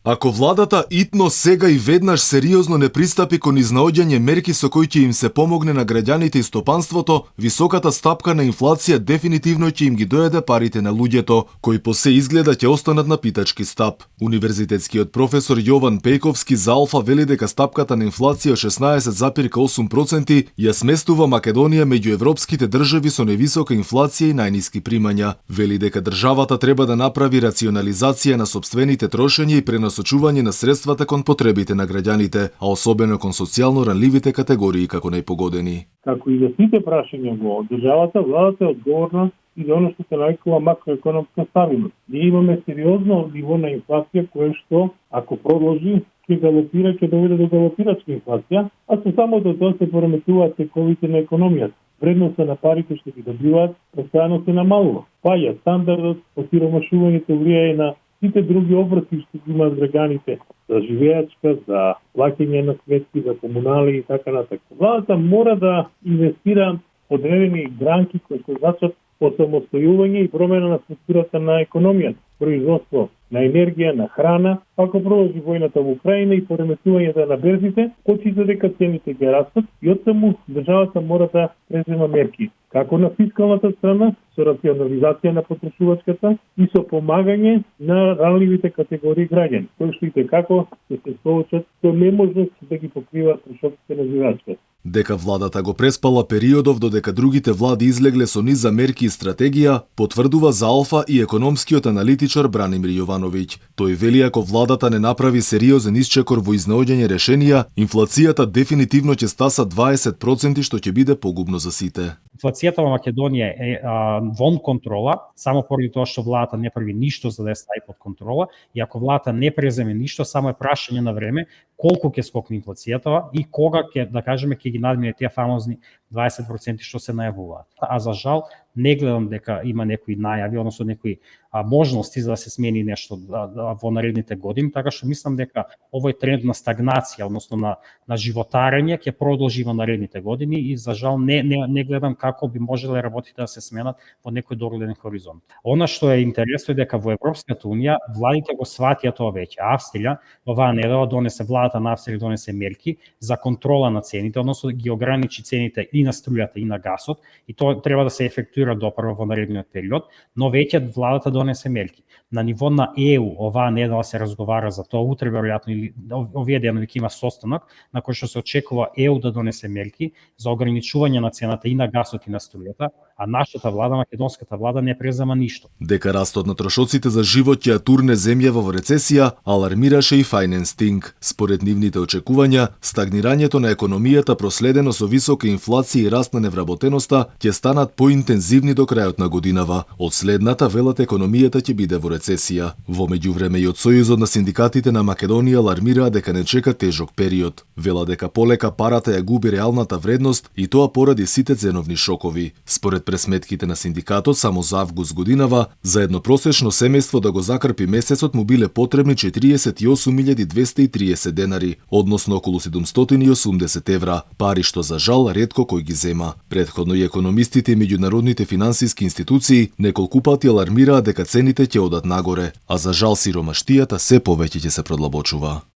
Ако владата итно сега и веднаш сериозно не пристапи кон изнаоѓање мерки со кои ќе им се помогне на граѓаните и стопанството, високата стапка на инфлација дефинитивно ќе им ги доеде парите на луѓето, кои по се изгледа ќе останат на питачки стап. Универзитетскиот професор Јован Пејковски за Алфа вели дека стапката на инфлација 16,8% ја сместува Македонија меѓу европските држави со невисока инфлација и најниски примања. Вели дека државата треба да направи рационализација на сопствените трошења и пренасочување на средствата кон потребите на граѓаните, а особено кон социјално ранливите категории како најпогодени. Како и за сите прашања во државата, владата е одговорна и за оно што се нарекува макроекономска стабилност. Ние имаме сериозно ниво на инфлација кое што, ако продолжи, ќе галопира, ќе доведе до галопирачка инфлација, а со самото тоа се пореметуваат тековите на економијата. Вредноста на парите што ги добиваат постојано се намалува. Паѓа стандардот, осиромашувањето влијае на сите други обрати што имаат граѓаните за живеачка, за плаќање на сметки, за комунали и така натаму. Владата мора да инвестира одредени гранки кои се значат осамостојување и промена на структурата на економијата, производство на енергија, на храна. Ако продолжи војната во Украина и пореметувањето на берзите, очите дека цените ќе растат и оттаму државата мора да презема мерки како на фискалната страна, со рационализација на потрошувачката и со помагање на ранливите категории граѓани, кои што и како ќе се соочат со неможност да ги покриваат трошоците на живеачката. Дека владата го преспала периодов додека другите влади излегле со низ за мерки и стратегија, потврдува за Алфа и економскиот аналитичар Бранимир Јовановиќ. Тој вели ако владата не направи сериозен исчекор во изнаоѓање решенија, инфлацијата дефинитивно ќе стаса 20% што ќе биде погубно за сите. Инфлацијата во Македонија е вон контрола, само поради тоа што владата не прави ништо за да ја стави под контрола, и ако владата не преземе ништо, само е прашање на време колку ќе скокне инфлацијата и кога ќе, да кажеме, ќе ги надмине тие фамозни 20% што се најавуваат. А за жал не гледам дека има некои најави, односно некои можности за да се смени нешто во наредните години, така што мислам дека овој тренд на стагнација, односно на животарење ќе продолжи во наредните години и за жал не гледам како би можеле работите да се сменат во некој догледен хоризонт. Она што е интересно е дека во Европската унија владите го сватија тоа веќе. Австрија оваа недела владата на Австрија донесе мерки за контрола на цените, односно ги ограничи цените и на струјата и на гасот, и тоа треба да се ефектуира допрво во наредниот период, но веќе владата донесе мерки. На ниво на ЕУ оваа недела се разговара за тоа, утре веројатно или овие денови ќе има состанок на кој што се очекува ЕУ да донесе мерки за ограничување на цената и на гасот и на струјата, а нашата влада, македонската влада, не презема ништо. Дека растот на трошоците за живот ќе турне земјава во рецесија, алармираше и Finance Think. Според нивните очекувања, стагнирањето на економијата проследено со висока инфлација и раст на невработеноста ќе станат поинтензивни до крајот на годинава. Од следната велат економијата ќе биде во рецесија. Во меѓувреме и од Сојузот на синдикатите на Македонија алармираа дека не чека тежок период. Вела дека полека парата ја губи реалната вредност и тоа поради сите ценовни шокови. Според пресметките на синдикатот, само за август годинава, за едно просечно семејство да го закрпи месецот му биле потребни 48.230 денари, односно околу 780 евра, пари што за жал ретко кој ги зема. Претходно и економистите и меѓународните финансиски институции неколку пати алармираа дека цените ќе одат нагоре, а за жал сиромаштијата се повеќе ќе се продлабочува.